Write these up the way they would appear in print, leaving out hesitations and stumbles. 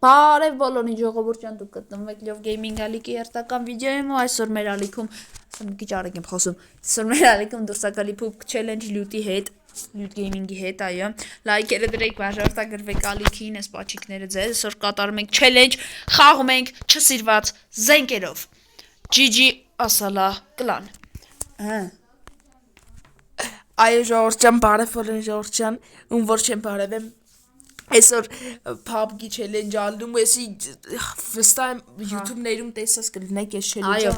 Բարև բոլորին ժողովուրդ դուք գտնվում եք Love Gaming ալիքի հերթական վիդեոյում ու այսօր մեր ալիքում մի քիչ արագ եմ խոսում այսօր մեր ալիքում դուրս է գալի Pub Challenge Loot-ի հետ Loot Gaming-ի հետ այո լայքերը դրեք բաժանորդագրվեք ալիքին այս պաչիկները ձեզ այսօր կատարում ենք challenge խաղում ենք չսիրված զենքերով GG ասալա կլան այո ժողովուրդ ջան բարև բոլորին ժողովուրդ ջան ում որ չեմ բարևեմ Այսօր PUBG challenge ալնում էսի վստահ եմ YouTube-ներում տեսած կլինեք այս challenge-ը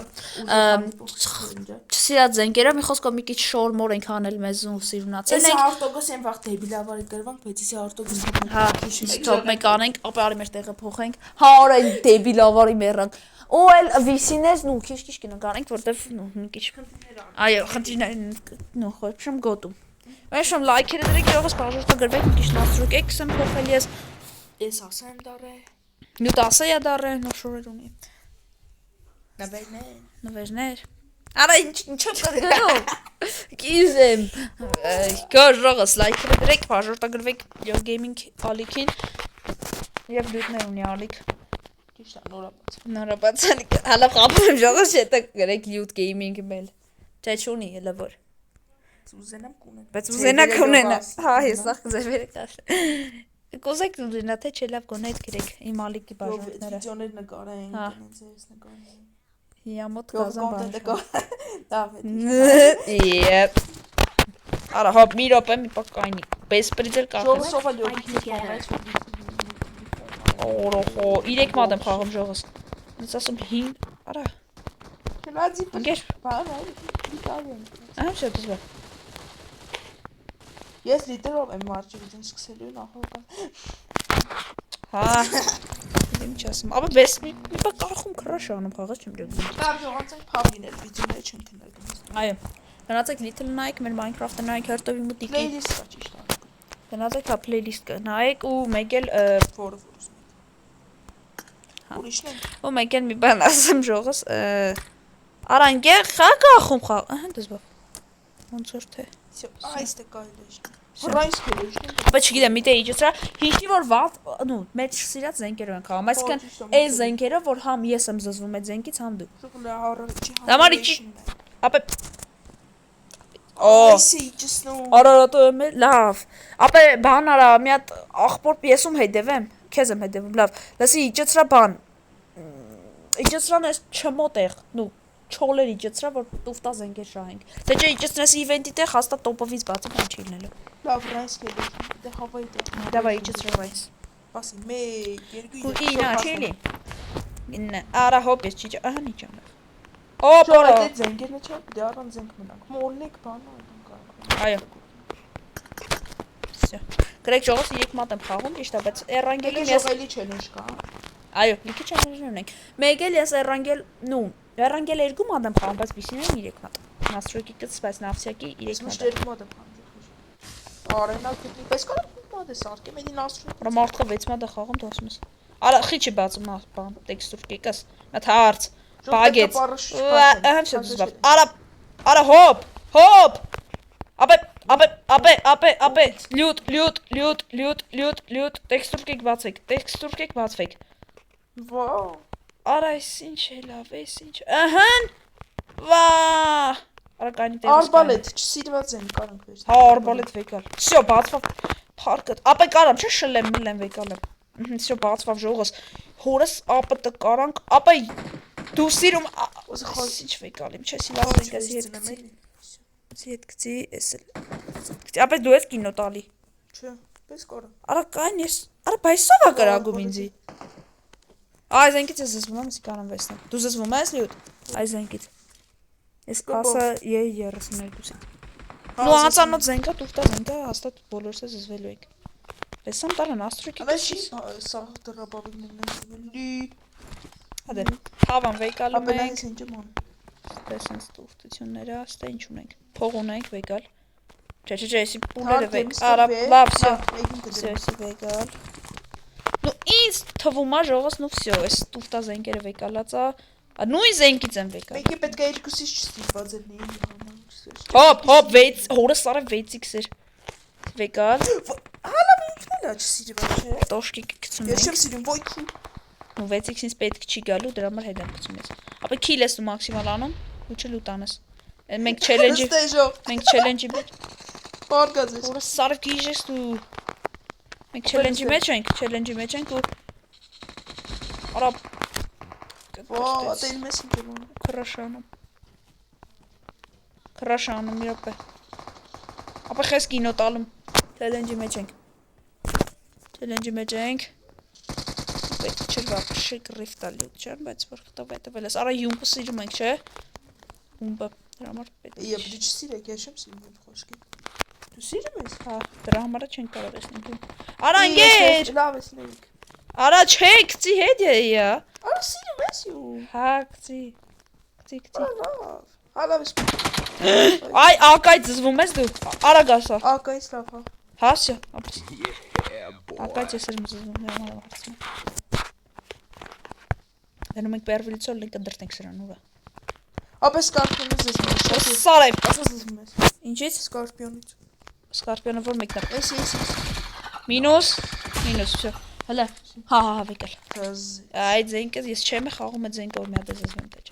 Չսիրած զենքերով մի խոսքով մի քիչ շորմոր ենք անել մեզ ու սիրունացել ենք ավտոբուս եմ վաղ դեբիլավարի կրվանք բայց էսի ավտոբուս հա top մեկ անենք ապա արի մեր տեղը փոխենք հա արա դեբիլավարի մեռանք ու էլ վիսիներն ու քիչ կնկարենք որտեվ մի քիչ այո խնդիրներ խոչում գոտում Այժմ լայքերը դրեք յողս բաժանորդագրվեք մի քիչ նասրուկեք եմ փոխել ես ասեմ դարե նյութ ասեյա դարե նոշորեր ունի նվերներ Արա ինչո՞ւ կգնով Կիզեմ Գոժողս լայքերը դրեք բաժանորդագրվեք Love Gaming ալիքին եւ լույթներ ունի ալիք Ճիշտ է նորաբաց հալա խափում ժողոս հետո գրեք Love Gaming-ը մել Չէ չունի հələ որ Ուզենամ կունենա Բայց ուզենակ ունենա հա ես նախ ձևերը կաշ Կոզեք ունենա թե չէ լավ գոնե այդ գրեք իմ ալիքի բաժանորդները վիդեոներ նկարենք այնց էս նկարենք Հիմոտ կազան բան Եփ Արա հոп մի րոպե մի պակայնի բեսպրիձել կախես Ժողովրդով Օրոհո 3 մատ եմ խաղում ժողովս Ինձ ասում 5 արա Չլացի Անգեր բան այ Ահա շատ զվա Ես լիտրով եմ մարջիկին սկսելու նախորդ Հա Դեմ չասեմ ապա բես մի բա կախում քրաշ անում խաղաց չեմ դեպի Լավ ջողանցենք փաբիներ վիդեոներ չեն քննարկում Այո Գնացեք Little Nike մեր Minecraft-ը նայեք հերթովի մուտիկի Playlist կա ճիշտ է Գնացեք հա playlist-ը նայեք ու մեկ էլ որը Ուրիշն է ու մեկ էլ մի բան ասեմ ժողս Արանգեր խա կախում խաղ ահա դզբա Ոնց որ թե Այստե կարելի է Հռայս քելեշն Բայց չգիտեմ մի տե իջեցրա հիշի որ վատ նու մեծ սիրած զենքերով են խաղում այսինքն այս զենքերով որ համ ես եմ զզվում այդ զենքից համ դու Դամարի չի ապա Այսի իջեցնու Արարատո եմ լավ ապա բան արա մի հատ աղբոր պիեսում հետևեմ քեզ եմ հետևում լավ լսի իջեցրա բան իջեցրան այս չմոտեղ նու Չոլեր իջեցրա որ տուֆտա զենքեր շահենք Դե չէ իջեցնես իվենտի տեղ հաստատ տոպովից բացի բան չի լինելու Լավ ռայս քելեշն դե հավայի տեղ Դավայ իջեցրա ռայս Բասի 1 2 Ինա չելի Ինա արա հոպ ես չի ահա նիճա Հոպ Ճորը դե զենքերն չէ դե առան զենք մնանք մոլնիկ բան Այո Всё Գրեք ժողովս 3 մատ եմ խաղում ճիշտ է բայց էռանգելի ես ժողելի չելենջ կա Այո մի քիչ անելներ ունենք Մեկ էլ ես էռանգել նու Էռանգել 2 մատ եմ խաղում բայց բիսիներն 3 մատ Նասրոկի կից բայց նավսյակի 3 մատ Միշտ 2 մատ եմ խաղում Արենալ գտնի պես կարող մատ է սարքեմ էդի նասրոկ Որ մարդը 6 մատ է խաղում դասում ես Արա խիչի բացում բան տեքստուր կեկս Մատ հարց Բագեց Ահա շատ զբաղ Արա հոպ Ապե լյուտ տեքստուր կեք բացվեք Վաու Արա այս ինչ է լավ այս ինչ Ահան Վա Արա կանի տեղ Արբալետ չսիրված են կարանք վերջ Հա արբալետ վեկալ Всё բացվավ Փարկդ ապե կարամ չէ շլեմ վեկալը Всё բացվավ ժողոս հորս ապտը կարանք ապա դու սիրում ինչ վեկալ իմ չեսի լավ զենքասի հետ գցի էս ապա դու ես կինո տալի Չէ պես կարա Արա կային ես Արա բայսովա կրագում ինձի Այ զենքից ես զզվում եմ, կարամ վեսնեմ Դու զզվում ես լյուտ Այ զենքից Ես ասա եի 32-ին Նու անծանոտ զենքա, տուղտա զենքա, հաստատ բոլորս է զզվելու եք Լեսամ տարան աստրուկի Ամեն չի սաղ դրաբավիներն են զվելի Հադե, հավան վեկալում Ապելան ենք ես ինջը ման Տեսենց տուղտությունները, աստա ինչ ունենք Փող ունենք վեկալ Չէ, եսի պուլերը վեք Արա, լավ, սյո եսի վեկալ Նու ինձ թվում է ժողոս նու վսյո, ես տուղտա զենքերը վեկալացա Նույն զենքից եմ վեկալ Մեկի պետք է 2-ից չստիպված էր Հոպ, 6, հորս սարը 6x էր Վեկալ Հալա մի ինչն Դա չսիրում չէ։ Տոշկի գցում Ես ենք։ չեմ սիրում ոյքու։ Ու 6x-ինձ պետք չի գալու, դրա համար հետ եմ գցում ես։ Ապա kill ես դու մաքսիմալ անում, ու չլուտանես։ Մենք challenge-ի Ստեժո։ մենք challenge-ի մեջ Բարգած ես։ որը սարվ գիժես դու։ Մենք challenge-ի մեջ ենք ու արա Ո, դել մեզ ինքն։ Քրաշանում մի րոպե։ Ապա խես կինո տալում։ Challenge-ի մեջ ենք։ Պետք չէր вообще գրիֆտալիու չան, բայց որ տվել ես։ Արա յումբը սիրում ենք, չէ՞։ Յումբը դրա համար պետք է։ Եվ դու չսիրեք, ես չեմ սիրում խոշկի։ Դու սիրում ես։ Հա, դրա համար չենք կարող տեսնել։ Արա ընկեր։ Լավ ես նենք։ Արա չէ, գցի հետ էա։ Արա սիրում ես յու։ Հա, գցի։ Լավ։ Հալավ ես։ Այ, ակայ զզվում ես դու։ Արա գասա։ Ակայից լավ հա։ Հա, всё, ապրես։ Ակայ ես եմ զզվում, նորմալ հարցնում։ Դեռ մենք պերվիլիցոլ լինքը դրտենք սրան ուղը։ Ապա սկարպիոնից ես միշտ։ Սարև։ Ասած զզվում ես։ Ինչից։ Սկարպիոնից։ Սկարպիոնը որ մեկն է։ Էս։ Մինուս, всё։ Հələ։ Հա, վեկել։ Կզ։ Այ զենքը ես չեմ խաղում այդ զենքը որ մի հատ զզվում տեջ։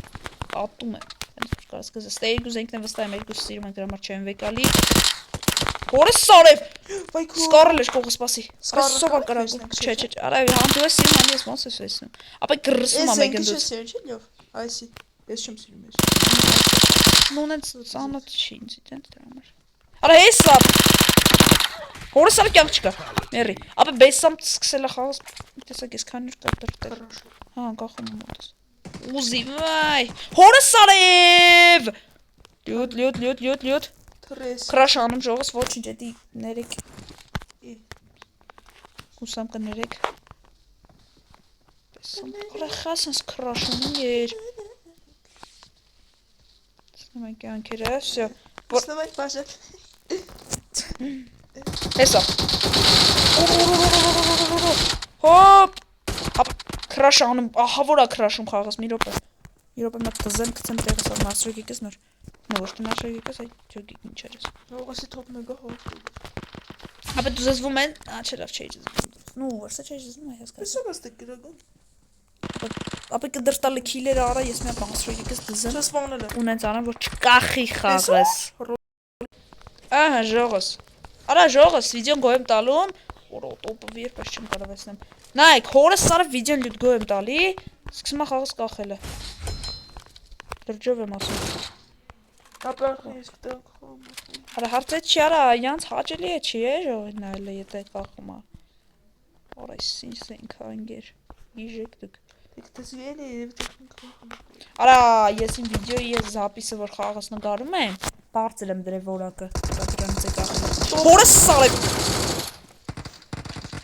Ատում է։ Կարաս կզը ստե երկու զենքն է վստահ եմ երկու սիրում ենք դրա համար չեմ վեկալի։ Որը սարև։ Վայքու։ Սկարել ես կողը սպասի։ Սկարը Սովոր կարա։ Չէ, արա հանդու ես սիրում հանդի ես ոնց ես վեսնում։ Ապա գրսում ա մեկը դու։ Ես չէ լավ։ Այսի։ Ես չեմ սիրում ես։ Նոնց ծանոթ չի ինձ դեն դրա համար։ Արա հեսա։ Որը սար կյանք չկա։ Մերի։ Ապա բեսամ սկսել է խաղս։ Տեսակ ես քանի օր դրտել։ Հա, անկախում եմ մոտս։ Ուզի վայ։ Որը սարև։ Լյոտ։ Թրես։ Քրաշանում ժողս ոչինչ էդի ներեք։ Ուսամ կներեք։ Տեսամ։ Արա խասանս քրաշանում էր։ Տեսնում եք անքերը, всё։ Տեսնում եք բաժը։ Հեսա։ Հոպ։ Ապ քրաշանում, ահա որա քրաշում խաղս մի րոպե։ Մի րոպե մտ դզեմ գցեմ տեղս ալ մասրիկից նոր։ Նոր տնաշրիկից այ ջոգի ինչ ես։ Ողասի թոփ մեգա հոտ։ Ապա դու զզվում են, չէ լավ չէ զզվում։ Ну, որսա չէ զզվում այ հասկացա։ Տեսա բաստը գրագոն։ Ապա կդրտալը քիլերը արա ես մի հատ մասրիկից դզեմ։ Չսպանել եմ։ Ունենց անեմ որ չկախի խաղս։ Ահա ժողս։ Արա ժողս վիդեոն գոյեմ տալում, որ օտոպը երբես չեմ կարող վեսնեմ։ Նայեք, հորս սարը վիդեոն լյուտ գոյեմ տալի, սկսում է խաղս կախելը։ Դրջով եմ ասում։ Ապա ես կտակ խոմ։ Արա հարցը չի արա, յանց հաճելի է չի է ժողին նայելը եթե կախում է։ Արա ինչ ենք անգեր։ Իժեք դուք։ Դեկտեսվել է եւ տեխնիկա։ Արա ես իմ վիդեոյի ես զապիսը որ խաղս նկարում եմ, բարձել եմ դրե որակը։ Դրանից է կախում։ Հորս սարև։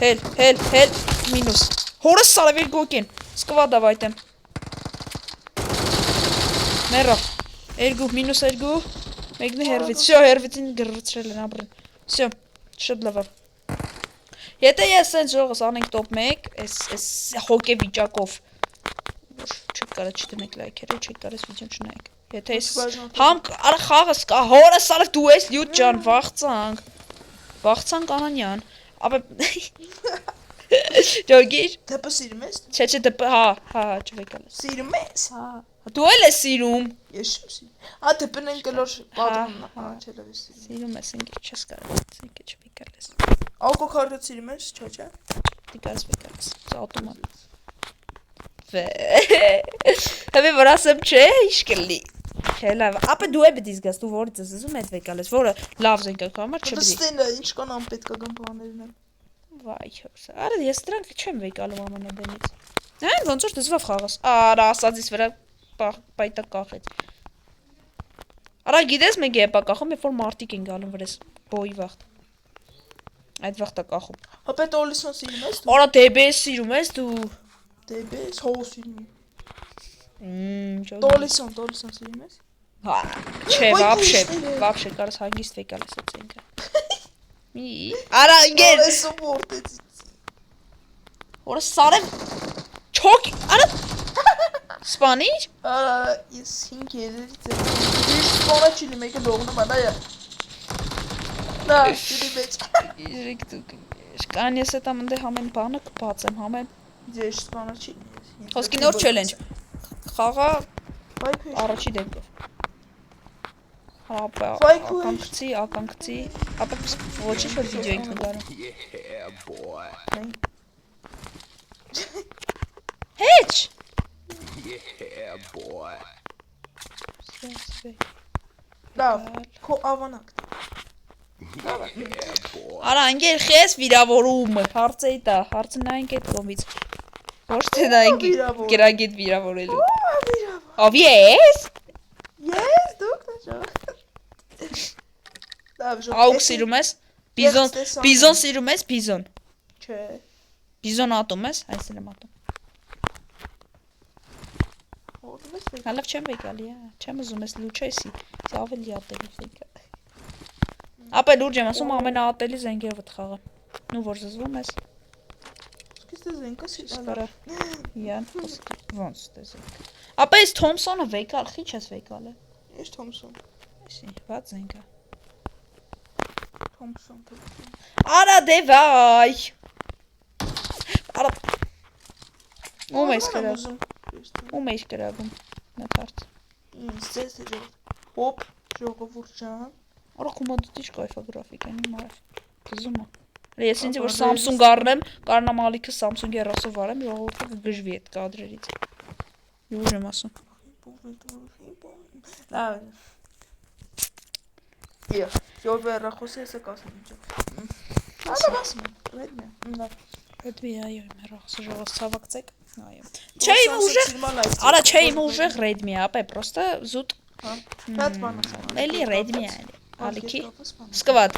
Հել, մինուս։ Հորս սարև իր գոկին։ Սկվա դավայտեմ։ Մերա։ Երկու, մինուս երկու։ Մեկնի հերվից։ Всё, հերվիցին գրծրել են ապրեն։ Всё, շատ լավ։ Եթե ես սենց ժողս անենք տոպ 1, այս հոկե վիճակով որ չեք կարա չտնեք լայքերը, չեք կարես վիդեոն չնայեք։ Եթե ես համ արա խաղս կա, հորս սարև դու ես լյուտ ջան, վախցանք Անանյան։ Ապա Ջոգիր։ Դեպը սիրում ես։ Չէ, դեպը, հա, չվեկալ ես։ Սիրում ես։ Հա։ Դու էլ ես սիրում։ Ես չեմ սիրում։ Ա դեպն են կլոր պատմում, հա, չէ լավ ես սիրում։ Սիրում ես, ինքը չես կարող, ինքը չվեկալ ես։ Ալկո քարտը սիրում ես, չէ։ Դիկաս վեկալ ես, ավտոմատ։ Հավի որ ասեմ չէ, ինչ կլի։ Չէ լավ, ապա դու է պետք զգաս, դու որից ես ուզում ես վեկալ ես, որը լավ զենք է համար չբի։ Դստենը ինչ կան անպետք ական բաներն են։ Վայ, հորսա։ Արա ես դրանք չեմ վեկալում ամանեդենից։ Այն ոնց որ դզվավ խաղաս։ Արա ասածից վրա պայտակ կախեց։ Արա գիտես մեկ էպա կախում, երբ որ մարտիկ են գալում վրես բոյի վաղտ։ Այդ վաղտա կախում։ Հապա տոլիսոն սիրում ես դու։ Արա դեբես սիրում ես դու։ Դեբես հող սիրում եմ։ Տոլիսոն սիրում ես։ Հա, չէ, вообще կարս հանգիստ վեկալ ես այդ զենքը։ Մի Արա ընկեր։ Այսո որտեց։ Որը սարև չոք, արա Սպանիչ։ Արա ես 5 երերից եմ։ Ես սպանաչինի մեկը դողնում է, նայա։ Նա, դի մեջ։ Իրեք դուք Կան ես այդ ամենը համեն բանը կբաց եմ համեն Ձեզ սպանը չի։ Խոսքի նոր չելենջ խաղա Վայ առաջի դեպքով Ապա ականքցի ապա ոչինչ որ վիդեո ենք նկարում Հեչ Լավ, քո ավանակ։ Արա անգեր խես վիրավորում հարցը դա հարցը նայենք այդ կողմից Ոչ թե նայենք գրագետ վիրավորելու Ավի ես Ես դուք նշո։ Լավ, ժո։ Աուկ սիրում ես բիզոն սիրում ես բիզոն Չէ։ Բիզոն ատում ես այս էլ եմ ատում Հալավ չեմ եկալի չեմ ուզում ես լուչեսի ավելի ատելի ֆեյքը Ապա լուրջ եմ ասում ամենաատելի զենքերով խաղը Նու որ զզվում ես Սկիզբը զենքը սիրալա Յան ոնց տեսեք Ապա այս Թոմսոնը վեկալ խի չես վեկալ է Ես Թոմսոն Էսի ված զենքա Թոմսոն Արա դե վայ Արա Ում ես գրագում Ում ես գրագում Նկարծ Ինձ ձեզ է ժողով Հոպ ժողովուրդ ջան Արա կոմանդուտիչ կայֆագրաֆիկանի մարդ Կզումա Ես ինձ որ Samsung առնեմ Կարնամ ալիքը Samsung 30 վարեմ ժողովուրդը կգժվի այդ կադրերից Ուժ եմ ասում Լավ Եվ վերախոսի ես կասում ինձ Ալավ ասում Պետվի այո մերախոսը ժողովս ցավակցեք Այո Չէ իմ ուժեղ Արա չէ իմ ուժեղ Redmi ապե պրոստը զուտ Շատ բան ասա Էլի Redmi ալիքի Սկվատ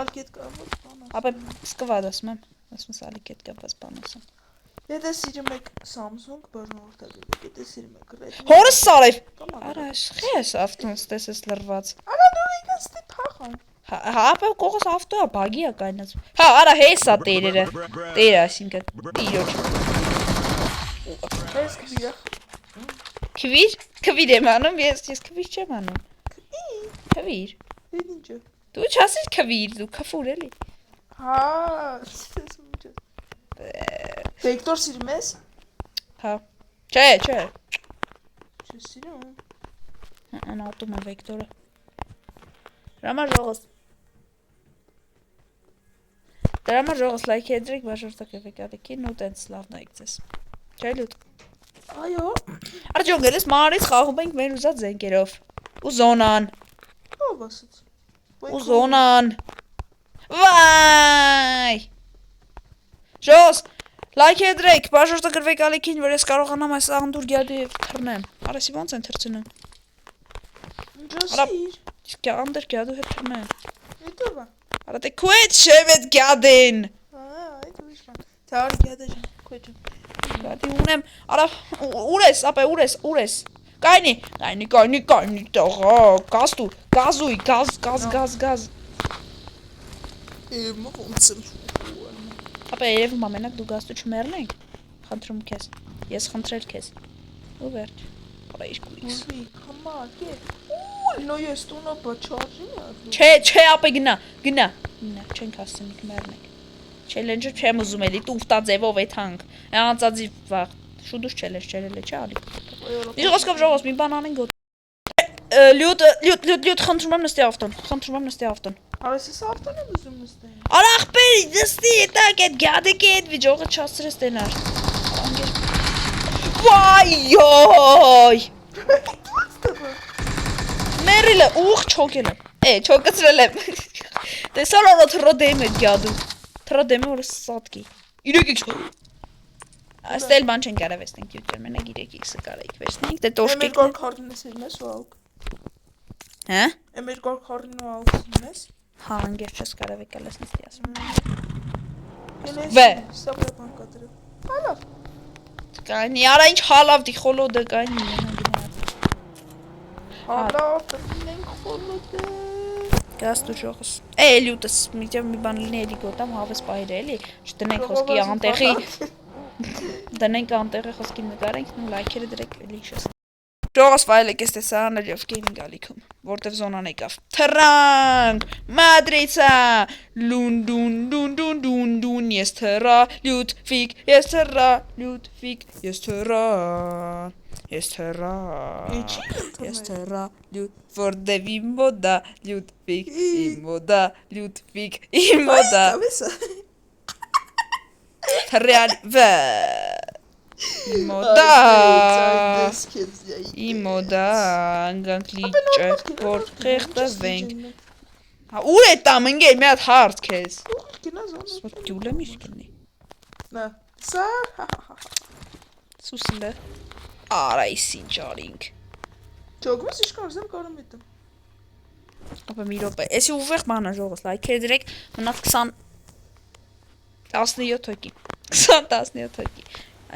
Ալկետ կապված բան Ապե սկվատ ասում եմ ասում ալիքետ կապված բան ասում Եթե սիրում եք Samsung բաժանորդագրեք եթե սիրում եք Redmi Հորս սարև Արա խես ավտոնս տեսես լրված Արա դու եկած դե փախան Հա ապա կողս ավտոյա բագի է կայնած Հա արա հեսա տերերը Տերը այսինքն իրոջ Ես քվիրա Քվիր եմ անում ես քվիր չեմ անում Քվիր Ինչ Դու չասիր քվիր դու քֆուր էլի Հա Վեկտոր սիրում ես Հա Չէ Չսիրում Անատում է վեկտորը Դրամա ժողոս լայքի եդրեք բաժորդակ է վեկալիքին ու տենց լավ նայք ձեզ Չէ լուտ Այո Արջոնգեր ես մարից խաղում ենք մեր ուզած զենքերով ու զոնան Ով ասաց ու զոնան Վայ Ժոս լայք եդրեք բաժորդակ է վեկալիքին որ ես կարողանամ այս աղնդուր գյադի թրնեմ Արեսի ոնց են թրցնում Ջոսիր Իսկ անդր գյադու հետ թրնեմ Ետովա Արա դե քուետ շև էդ գյադին Այդ ուրիշ բան Թար գյադը ջան քոյջան Գյադի ունեմ Արա ուր ես ապե ուր ես Կայնի տողա Գազդու գազույ գազ Եմը ոնց եմ Ապա երևում ամենակ դու գազդու չմեռնենք Խնդրում քեզ Ես խնդրել քեզ Ու վերջ Արա իսկույց Ուզի կամար կե Նո ես տունը բաչարժի Չէ ապե գնա Չենք հասցնի կմեռնենք Չելենջը չեմ ուզում էլի տուֆտա ձևով էդ հանք Անցածի վաղ Շուդուս չելես չելել է չէ ալի Իժոսկով ժողոս մի բան անեն գոտ Լյուտ խնդրում եմ նստի ավտոն Արես ես ավտոն եմ ուզում նստել Արա ախպերի նստի տակ էդ գյադեկի էդ վիջողը չասրես տենար Վայ յոյ Մերիլը ուղ չոկել եմ չոկացրել եմ Տեսալ արա թրոդեմ էդ գյադու Թրոդեմ է որը սատկի Իրեք էքս Աստել բան չեն կարավ էստենք յուտեր մենակ իրեք էքսը կարայիք վերցնենք Դե տոշկիկ Էմեր քարդին ես ելնես ու ալք Հա? Էմեր քարդին ու ալք ելնես Հա անգեր չես կարավ եկալ ես նստի ասում Վե Սավրա բան կադրել Հալավ Կայնի արա ինչ հալավ դի խոլոդը կայնի Հալավ տպինենք խոլոդը Գաս դու ժողս լյուտս մի բան լինի էլի գոտամ հավես պայր էլի չտնենք խոսքի անտեղի Դնենք անտեղի խոսքի նկարենք նու լայքերը դրեք էլի շես Ժողս վայել եք ես տեսարաններ և գեյմինգ ալիքում որտեվ զոնան եկավ։ Թռանք, մադրիցա, լուն, ես թռա, Լյուդվիգ, ես թռա, Լյուդվիգ, ես թռա, ես թռա, ես թռա, որտեվ իմ մոդա, Լյուդվիգ, իմ մոդա, Լյուդվիգ, իմ մոդա, թռյալ վը, իմ մոդա, իմ մոդա, անգանք լիճը, որ խեղտվենք, ուր է տամ ընգեր, մի հատ հարդ կեզ, սվատ գյուլը միշկնի, սուսլը, արա իսին ճարինք, Ճոգմս իշկար զեմ կարում ետեմ ապա մի ռոպե, էսի ուվեղ մանա ժողս, լայքեր դրեք, մնավ 17 հոգի, 20-17 հոգի,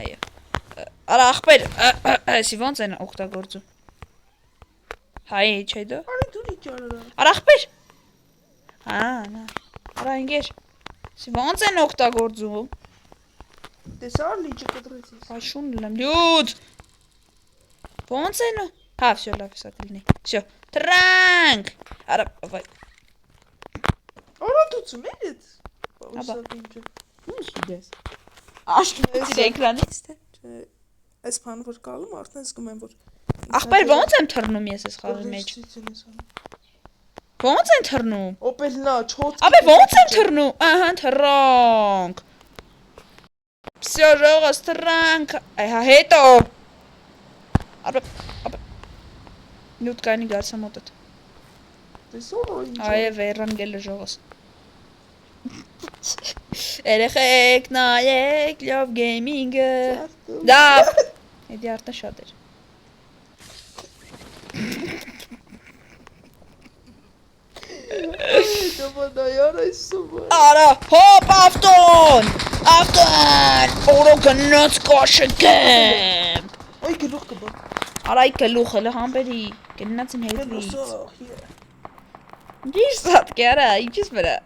այո, արա աղպեր, էսի ոնց են օգտագործում, հայ չէ դո, Արի դուր իջարը արա աղպեր, նա, արա ինգեր, էսի ոնց են օգտագործում, Տեսար լիջը կտրեցիս Այշուն լեմ, լյուդ, ոնց են, հա, վսյո, լավ հեսա կլինի, վսյո, թրանք, արա, վայ, Արա դուցում էր էտ Աբա։ Ինչ իդես, աշկնեցիր էկրանից թե, Այս պան որ կալում արդեն զգում եմ որ աղպեր ոնց եմ թռնում ես ես խաղի մեջ, ոնց են թռնում, Օպելնա, չոտ ապե ոնց եմ թռնում, ահա թռանք, վսյո ժողս թռանք, այհա հետո, ապե, լյուդ կայնի գարսա մոտըտ, Տեսոր որ ինչ այե վերան գելը ժողս, երեխեք նայեք լյով գեյմինգը, դավ, էդի արդը շատ էր, Դավանայար այսուվը արա, հոպ, ավտոն, որո գնոց կոշը գեմ, Այ գլուխ կբա արայ գլուխը լհամբերի, գննաց իմ հետվից, Լոսող Ինչ սատկի արա, ինչիս վրա,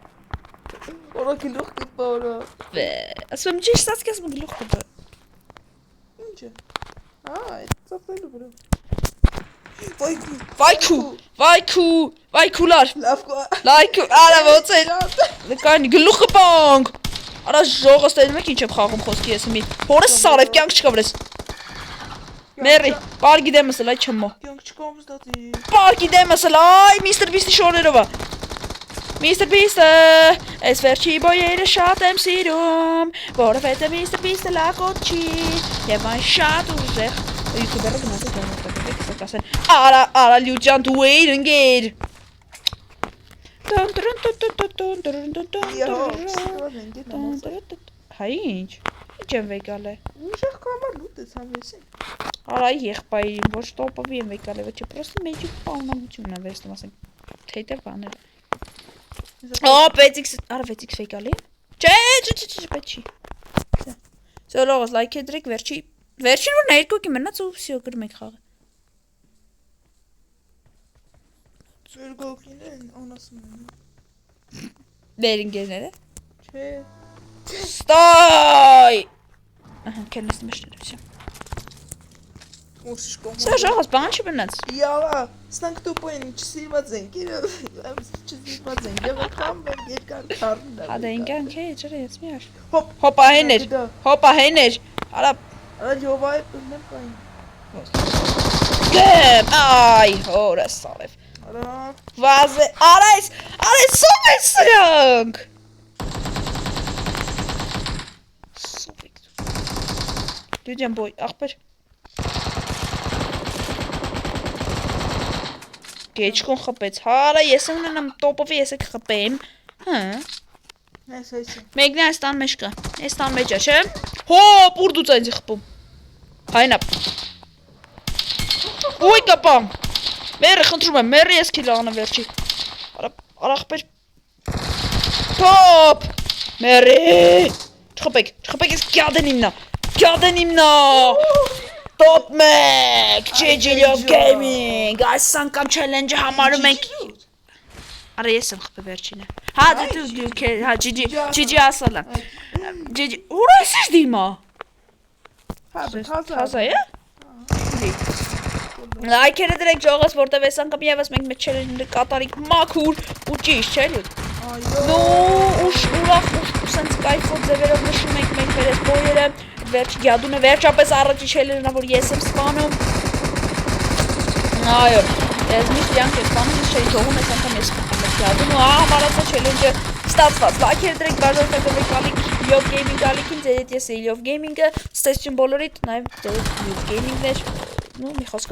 Որա գլուխ կբա որա ասում եմ ջիշ սատկի ասում գլուխ կբա, Ինչ է այդ ծապրելու վրա վայքուլար, Լավ կա լայքու, արա ոնց էր, կայնի գլուխը բանք, արա ժողս տենում եք ինչ եմ խաղում խոսքի ես մի, հորս սարև կյանք չկա վրես, մերի, պարգի դեմս էլ այ չմո, Կյանք չկամս դատի պարգի դեմս էլ այ միստր բիստի շորերովա, միստր բիստը, ես վերջի բոյերը շատ եմ սիրում, որովհետև միստր բիստը լակոտ չի, և այն շատ ուժեղ, յութուբերը գնացեք դեմոտակեք, սեք ասեն, արա լյուջան դու էիր ընգեր, հայ ինչ, ինչ եմ վեկալ է, Ուժեղ կամար լուտ ես համեսին արա եղբայրին, ոչ տոպովի եմ վեկալ է, ոչ է պրոստի մեջի պաունամությունն է վերստում, ասենք, թեյտե բաներ, Ա 6x, արա 6x վեկալի է, չէ, պետ չի, սոլողս լայք է դրեք վերջին որ ներկոքի մնաց ու վսյո գրում եք խաղը, Ձերգոքին են անասում են դերինգերները, Չէ Ստայ, կերնեսնի մշտերը, վսյո, Ուրշ կոմար սա ժողս բան չի բնաց, Յալա, սնանք տոպոյն չսիրված ենք, չսիրված ենք, և ատամ եմ երկար կարնն հադա ինգան կե, ջրը ես մի ար, Հոպ, հոպա հեներ, արա, Արա յովա է պրնեմ կային գեմ, այ, հորը սարև, Արա, վազե, արա սով է սրանք, Լյուջան բոյ, աղբեր Գեչկոն խպեց, հարա ես ունենամ տոպովի ես եք խպեմ, այս այսի մեկն է այս տան մեջ կա, այս տան մեջ է, չէ, հոպ, ուր դուց այնձի խպում, հայնապ, ոյ կապամ, մերը խնդրում եմ, մերը ես կիլ աղնը վերջի, արա աղբեր, պոպ, մերի, չխպեք ես գյադեն իմնա, Top մեկ, GG-լով գեյմինգ, այս անգամ չելենջը համարում ենք, արա ես եմ խպը վերջինը, հա դու GG ասալա, ուր ես ես դիմա, Հազա հազա է, Լայքերը դրեք ջողս, որտեվ այս անգամ եւս մենք մեծ չելենջը կատարիկ մաքուր ու ճիշտ չէ՞ լյուտ։ Այո։ Ուշ ուրախ սենց կայֆոտ ձևերով նշում ենք մենք մեր այս բոյերը, վերջ գյադունը վերջապես առաջի չելենջն որ ես եմ սպանում։ Այո, ես միշտ յանք եմ սպանում, ինչ չէի թողում այս անգամ ես սպանում եմ գյադունը, համարացա չելենջը ստացված։ Լայքերը դրեք բաժանորդագրվեք ալիք Յոբ Գեյմինգ ալիքին, ձեզ հետ ես էի Յոբ Գեյմինգը, ստեսություն բոլորիդ, նաև ձեզ Յոբ Գեյմինգն էր, մի խոսքով